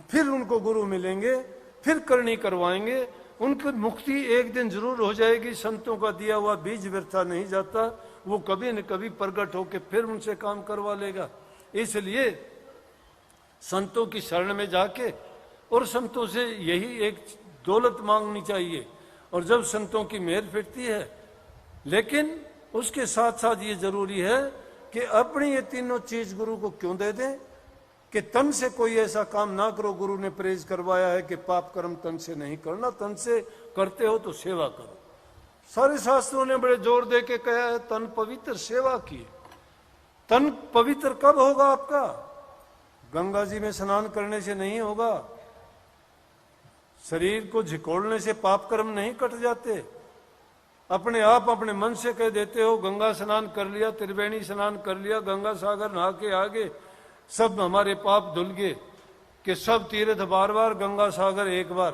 फिर उनको गुरु मिलेंगे, फिर करनी करवाएंगे, उनकी मुक्ति एक दिन जरूर हो जाएगी। संतों का दिया हुआ बीज व्यर्था नहीं जाता, वो कभी न कभी प्रकट होकर फिर उनसे काम करवा लेगा। इसलिए संतों की शरण में जाके और संतों से यही एक दौलत मांगनी चाहिए। और जब संतों की मेहर फिरती है, लेकिन उसके साथ साथ ये जरूरी है कि अपनी ये तीनों चीज गुरु को क्यों दे दें कि तन से कोई ऐसा काम ना करो। गुरु ने प्रेज करवाया है कि पाप कर्म तन से नहीं करना, तन से करते हो तो सेवा करो। सारे शास्त्रों ने बड़े जोर दे के कहा है तन पवित्र सेवा की। तन पवित्र कब होगा आपका? गंगा जी में स्नान करने से नहीं होगा। शरीर को झिकोड़ने से पाप कर्म नहीं कट जाते। अपने आप अपने मन से कह देते हो गंगा स्नान कर लिया, त्रिवेणी स्नान कर लिया, गंगा सागर नहा के आगे सब हमारे पाप धुल गए, कि सब तीर्थ बार बार, गंगा सागर एक बार,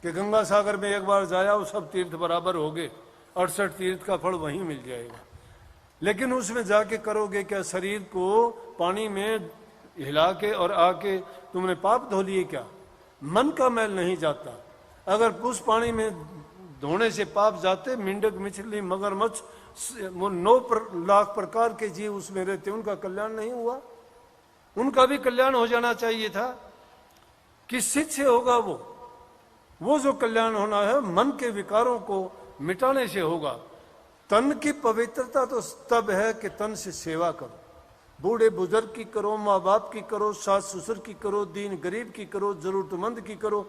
कि गंगा सागर में एक बार जाया वो सब तीर्थ बराबर हो गए, 68 तीर्थ का फल वहीं मिल जाएगा। लेकिन उसमें जाके करोगे क्या? शरीर को पानी में हिला के और आके तुमने पाप धो लिए क्या? मन का मैल नहीं जाता। अगर उस पानी में धोने से पाप जाते, मेंढक, मछली, मगरमच्छ, 9 लाख प्रकार के जीव उसमें रहते, उनका कल्याण नहीं हुआ? उनका भी कल्याण हो जाना चाहिए था। किस चीज से होगा वो जो कल्याण होना है मन के विकारों को मिटाने से होगा। तन की पवित्रता तो तब है कि तन से सेवा करो। बूढ़े बुजुर्ग की करो, माँ बाप की करो, सास ससुर की करो, दीन गरीब की करो, जरूरतमंद की करो,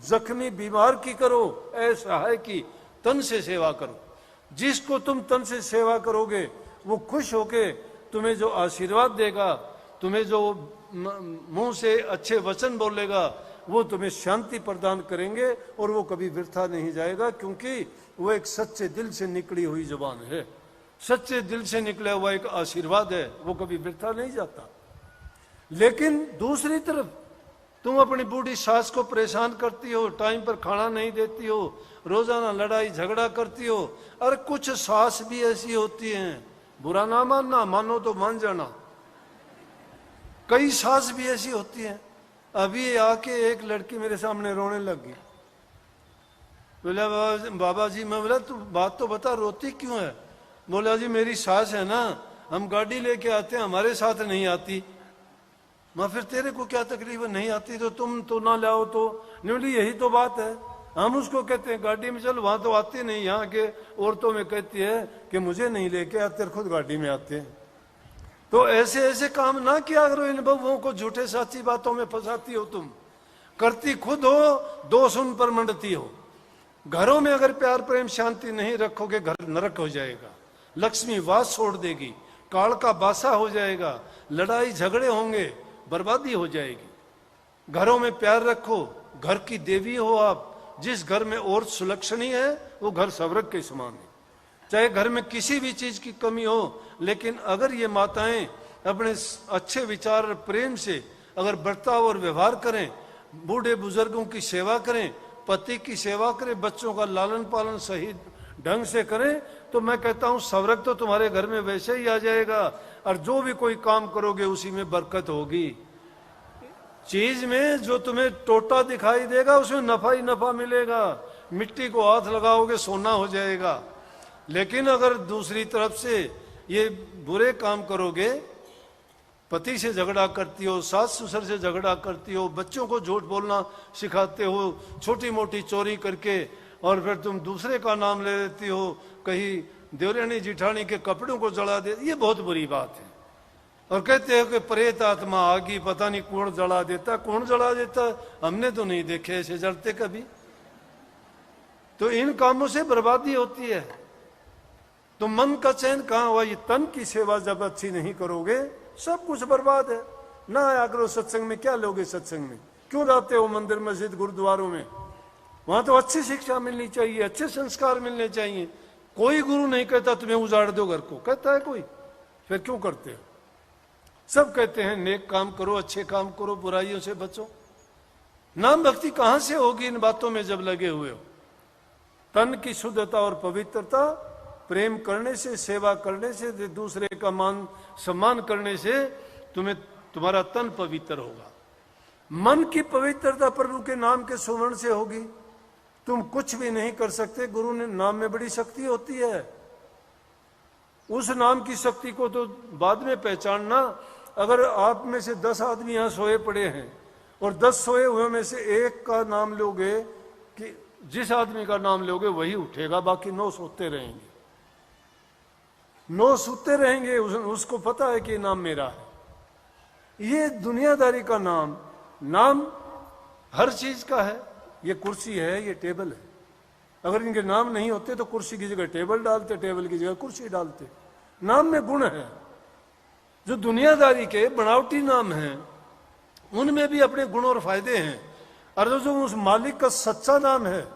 जख्मी बीमार की करो, असहाय की तन से सेवा करो। जिसको तुम तन से सेवा करोगे वो खुश होके तुम्हें जो आशीर्वाद देगा, तुम्हें जो मुंह से अच्छे वचन बोलेगा, वो तुम्हें शांति प्रदान करेंगे और वो कभी व्यर्था नहीं जाएगा, क्योंकि वो एक सच्चे दिल से निकली हुई जुबान है, सच्चे दिल से निकला हुआ एक आशीर्वाद है, वो कभी व्यर्था नहीं जाता। लेकिन दूसरी तरफ तुम अपनी बूढ़ी सास को परेशान करती हो, टाइम पर खाना नहीं देती हो, रोजाना लड़ाई झगड़ा करती हो। और कुछ सास भी ऐसी होती हैं, बुरा ना मानना, मानो तो मान जाना, कई सास भी ऐसी होती हैं। अभी आके एक लड़की मेरे सामने रोने लग गई। बोला बाबा जी, मैं बोला तू बात तो बता, रोती क्यों है? बोला जी मेरी सास है ना, हम गाड़ी लेके आते हैं, हमारे साथ नहीं आती। मैं फिर तेरे को क्या तकलीफ है, नहीं आती तो तुम तो ना लाओ तो? नहीं बोली यही तो बात है, हम उसको कहते हैं गाड़ी में चल, वहां तो आती नहीं। यहाँ के औरतों में कहती है कि मुझे नहीं लेके आते, खुद गाड़ी में आते हैं। तो ऐसे ऐसे काम ना किया करो, इन बहुओं को झूठे साची बातों में फंसाती हो तुम, करती खुद हो, दोष उन पर मंडती हो। घरों में अगर प्यार प्रेम शांति नहीं रखोगे, घर नरक हो जाएगा, लक्ष्मी वास छोड़ देगी, काल का बासा हो जाएगा, लड़ाई झगड़े होंगे, बर्बादी हो जाएगी। घरों में प्यार रखो, घर की देवी हो आप। जिस घर में औरत सुलक्षणी है वो घर स्वर्ग के समान है। चाहे घर में किसी भी चीज की कमी हो, लेकिन अगर ये माताएं अपने अच्छे विचार और प्रेम से अगर बर्ताव और व्यवहार करें, बूढ़े बुजुर्गों की सेवा करें, पति की सेवा करें, बच्चों का लालन पालन सही ढंग से करें, तो मैं कहता हूं स्वर्ग तो तुम्हारे घर में वैसे ही आ जाएगा। और जो भी कोई काम करोगे उसी में बरकत होगी। चीज में जो तुम्हें टोटा दिखाई देगा उसमें नफा ही नफा मिलेगा। मिट्टी को हाथ लगाओगे सोना हो जाएगा। लेकिन अगर दूसरी तरफ से ये बुरे काम करोगे, पति से झगड़ा करती हो, सास ससुर से झगड़ा करती हो, बच्चों को झूठ बोलना सिखाते हो, छोटी मोटी चोरी करके, और फिर तुम दूसरे का नाम ले लेती हो, कहीं देवरानी जिठानी के कपड़ों को जला दे, ये बहुत बुरी बात है। और कहते हो कि प्रेत आत्मा आ गई, पता नहीं कौन जला देता, कौन जला देता, हमने तो नहीं देखे ऐसे जलते कभी। तो इन कामों से बर्बादी होती है। तो मन का चैन कहाँ हुआ? ये तन की सेवा जब अच्छी नहीं करोगे सब कुछ बर्बाद है। ना आया करो सत्संग में, क्या लोगे सत्संग में? क्यों जाते हो मंदिर मस्जिद गुरुद्वारों में? वहां तो अच्छी शिक्षा मिलनी चाहिए, अच्छे संस्कार मिलने चाहिए। कोई गुरु नहीं कहता तुम्हें उजाड़ दो घर को, कहता है कोई? फिर क्यों करते हो? सब कहते हैं नेक काम करो, अच्छे काम करो, बुराइयों से बचो। नाम भक्ति कहां से होगी इन बातों में जब लगे हुए हो? तन की शुद्धता और पवित्रता प्रेम करने से, सेवा करने से, दूसरे का मान सम्मान करने से तुम्हारा तन पवित्र होगा। मन की पवित्रता प्रभु के नाम के सुमरण से होगी। तुम कुछ भी नहीं कर सकते, गुरु ने नाम में बड़ी शक्ति होती है। उस नाम की शक्ति को तो बाद में पहचानना। अगर आप में से 10 आदमी यहां सोए पड़े हैं और 10 सोए हुए में से एक का नाम लोगे, कि जिस आदमी का नाम लोगे वही उठेगा, बाकी 9 सोते रहेंगे। 9 सोते रहेंगे, उसको पता है कि नाम मेरा है। ये दुनियादारी का नाम हर चीज का है। ये कुर्सी है, ये टेबल है। अगर इनके नाम नहीं होते तो कुर्सी की जगह टेबल डालते, टेबल की जगह कुर्सी डालते। नाम में गुण है। जो दुनियादारी के बनावटी नाम हैं उनमें भी अपने गुण और फायदे हैं, और जो उस मालिक का सच्चा नाम है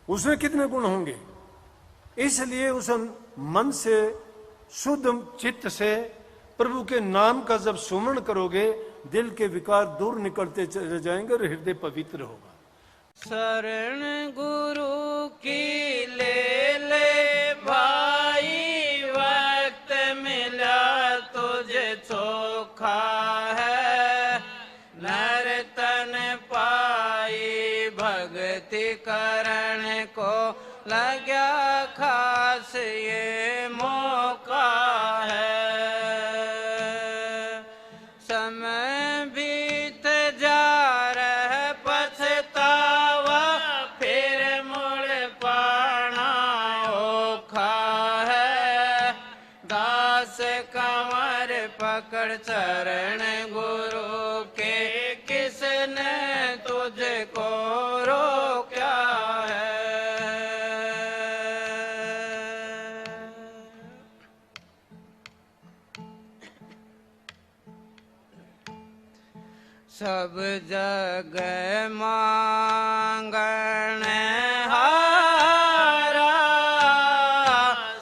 उसमें कितने गुण होंगे। इसलिए उस मन से, शुद्ध चित्त से प्रभु के नाम का जब सुमरण करोगे, दिल के विकार दूर निकलते चले जाएंगे और हृदय पवित्र होगा। शरण गुरु की ले भाई, वक्त मिला तुझे चोखा है। नर तन पाई भक्ति करण को, लग्या खास ये मौका है। समय बीत जा रहा पछतावा, फिर मुड़ पाना औखा है। दास कमर पकड़ चरण गुरु के, किसने तुझको रोका है। सब जग मांगण हारा,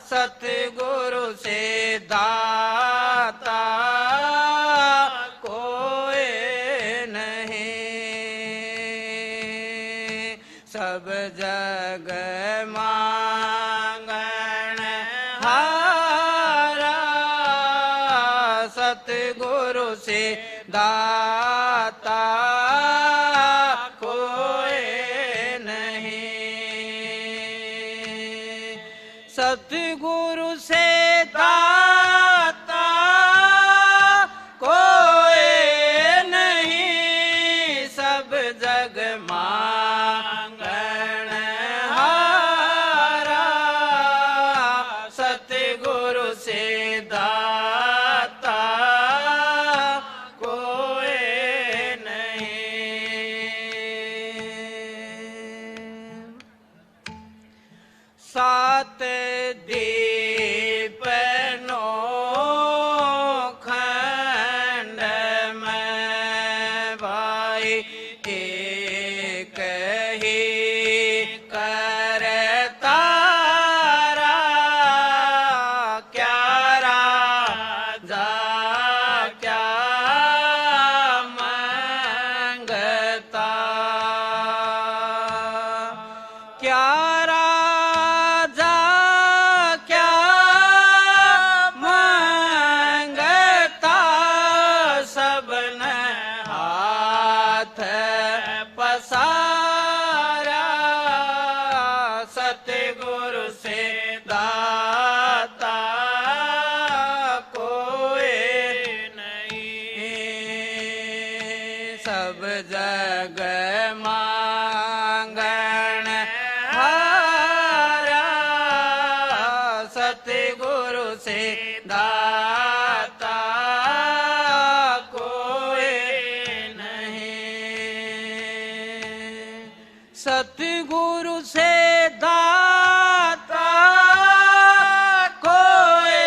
सतगुरु से दाता कोई नहीं। सब जग मांगण हारा, सतगुरु से दाता कोई नहीं। सतगुरु से दाता कोई नहीं। सब जग मांगण हारा, सतगुरु से दाता सात दीप नो खंड में भाई, एक ही करता क्या राजा क्या मांगता। क्या पसारा, सतगुरु से दाता कोई नहीं। सब जग मांगण हारा, सतगुरु से दाता कोई नहीं। सतगुरु से दाता कोई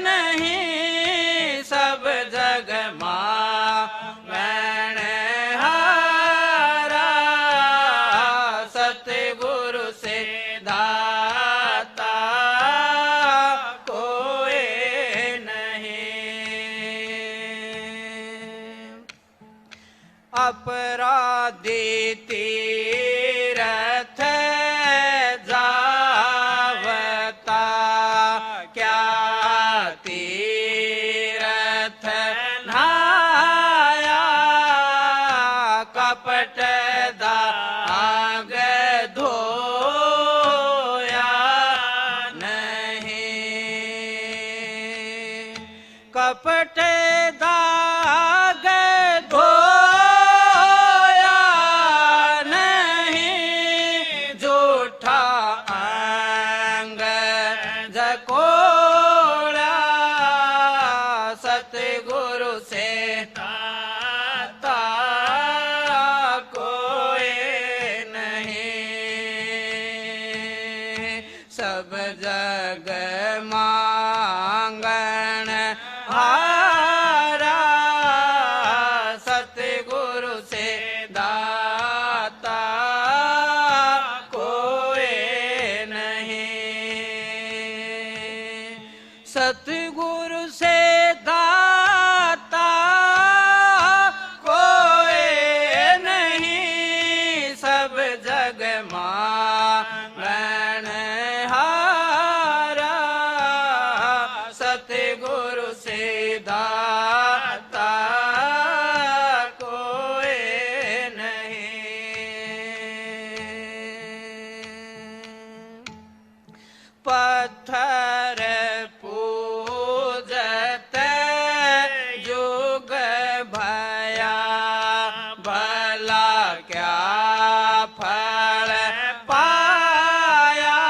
नहीं, सब जग मांगनहारा। सतगुरु से दाता कोई नहीं। अपराधी तीरथ जावता, क्या तीरथ नहाया। कपट दाग धोया नहीं, कपट दाग धोया नहीं। झूठा अंग जकोड़ा, सतगुरु से दाता कोई नहीं। सब जग मांगन हारा। सतगुरु से दाता कोई नहीं। सतगुरु से दाता कोई नहीं। सब जग मांगनहारा। सतगुरु से दाता कोई नहीं। पत्थर पूजत युग भया, भला क्या फल पाया।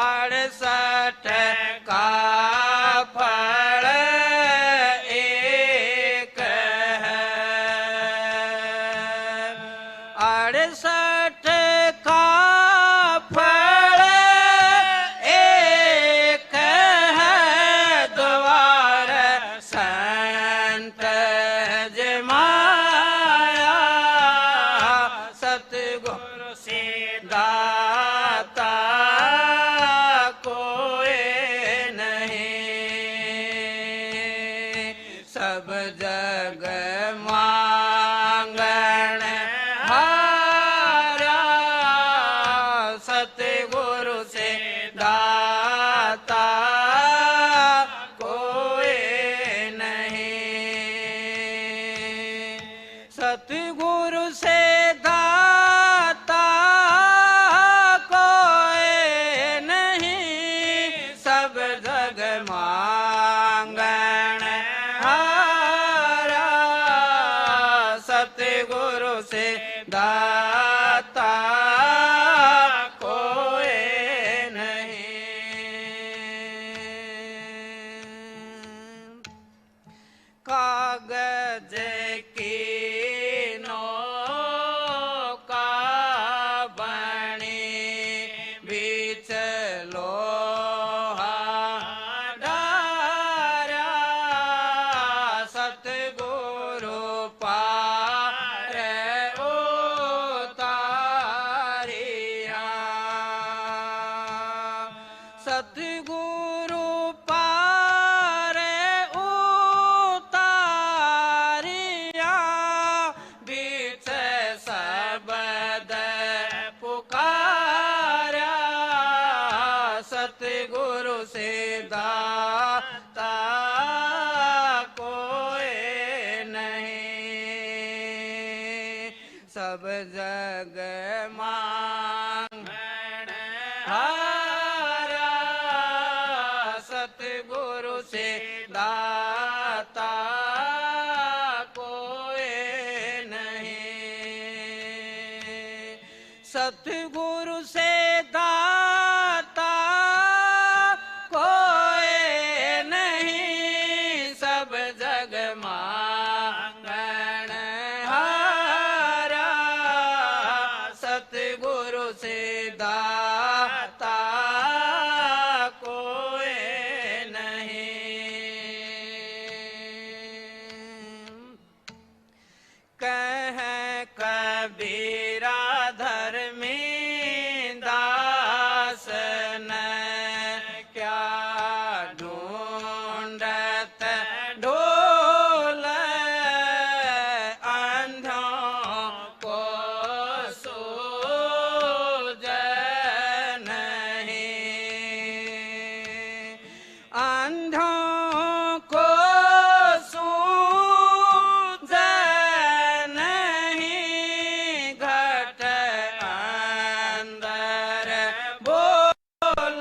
68 का फल एक है। 68 का फल एक है। द्वार संत जमाया। सतगुरु से दाता कोई नहीं। सब जग मांगन हारा। सतगुरु से दाता कोई नहीं। सतगुरु से दाता कोई नहीं। सब जग मांगन हारा। सतगुरु से दाता कोई नहीं। कागज की नौका बनी, बीच लोहा डारा। सतगुरु पार उतारिया। सतगुरु पार उतारिया। बीच शब्द पुकारा। सतगुरु से दाता कोई नहीं। सब जग मांगनहारा। सतगुरु से दाता कोई नहीं। सतगुरु से दाता कोई नहीं। सब जग मांगनहारा। बीरा धर्मी दास न क्या ढूंढत ढोल अंधों को सूझ नहीं, अंधों को सूझ नहीं, घट अंदर बोल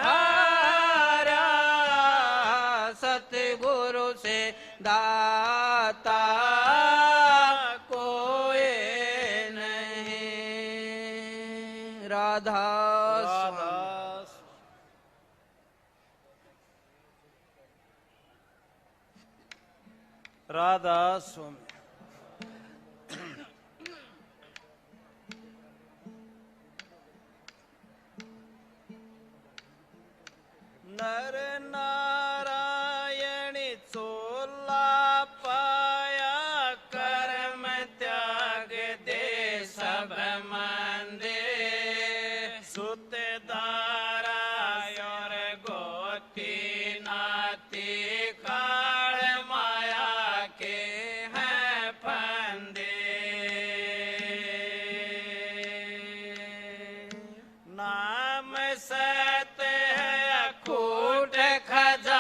हारा सतगुरु से दाता कोई नहीं। राधा राधा स्वामी। नर नारायणी चोला पाया, कर्म त्याग दे सब मंदे, सुत दारा और गोती नाती काल माया के हैं फंदे। नाम सत है कूट खजा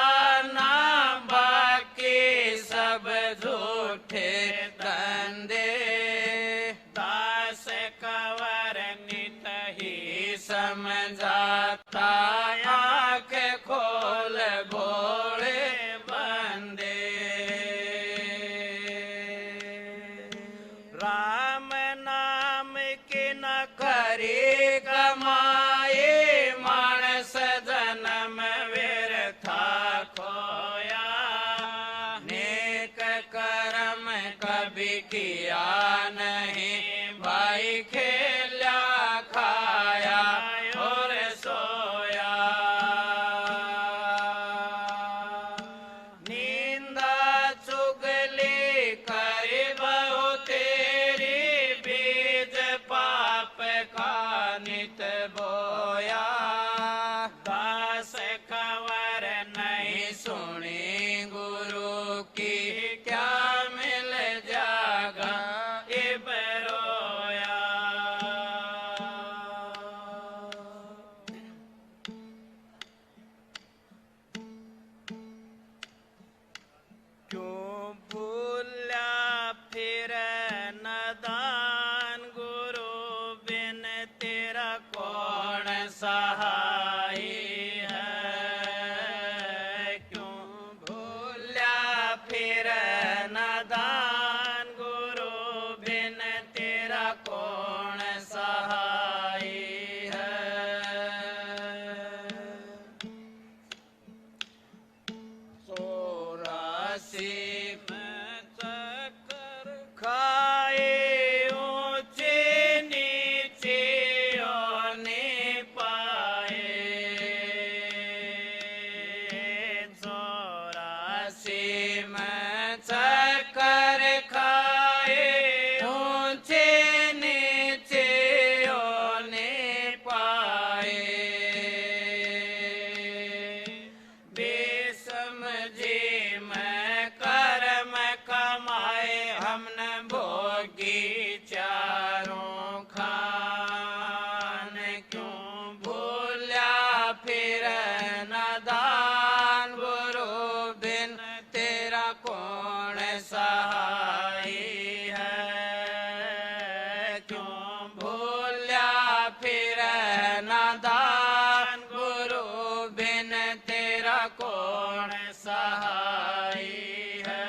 कौन सहाई है।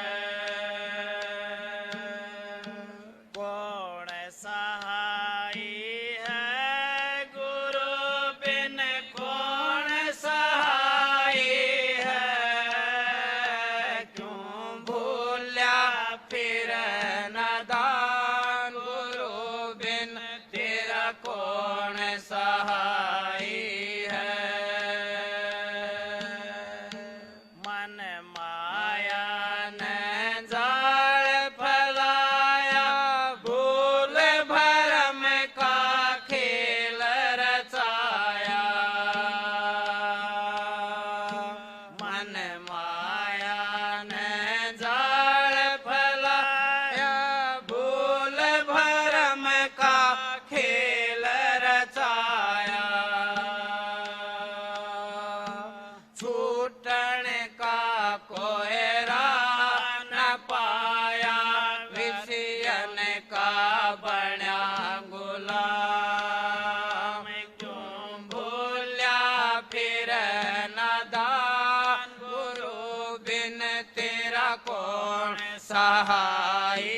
कौन सहाई है गुरु बिन कौन सहाई है। क्यों भूल्या फिर नादान गुरु बिन तेरा कौन सहाई है। मन माया ने जाल फैलाया भूल भरम का खेल रचाया। मन माया ने जाल फैलाया भूल भरम का खेल रचाया। छूटन का कोई राह न पाया विषयन का बना गुलाम। क्यों भूल्या फिर नादान गुरु बिन तेरा कौन सहाई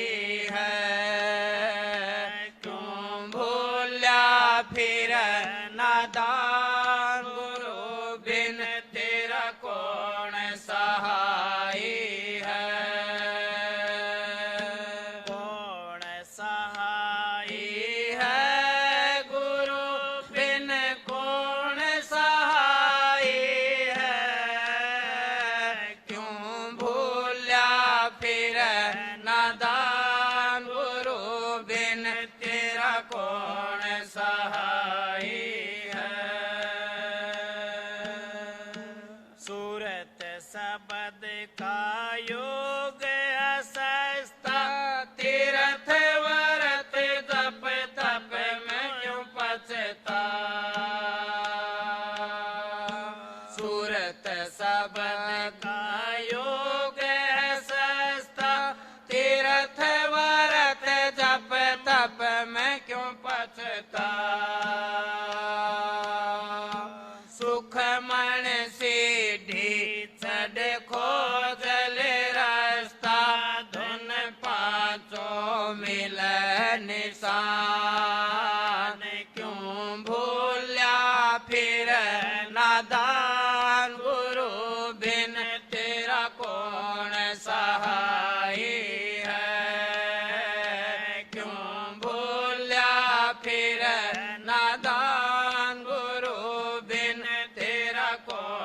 है। क्यों भूल्या फिर नादान गुरु बिन तेरा कौन सहाई है। कौन सहाई है गुरु बिन कौन सहाई है। क्यों भूल्या फिर नादान गुरु बिन तेरा कौन सहाई है। सूरत शब्द का योग असस्ता तीर्थ व्रत जप तप में क्यों पछता। सूरत शब्द का योग असस्ता तीर्थ व्रत जप तप में क्यों पछता। सुख मन सीढ़ी चढ़ खोजल रास्ता धुन पाँचों मिल निशान। क्यों भूल्या फिर नादान गुरु बिन तेरा कौन सहाई है। क्यों भूल्या फिर नादान गुरु बिन तेरा कौन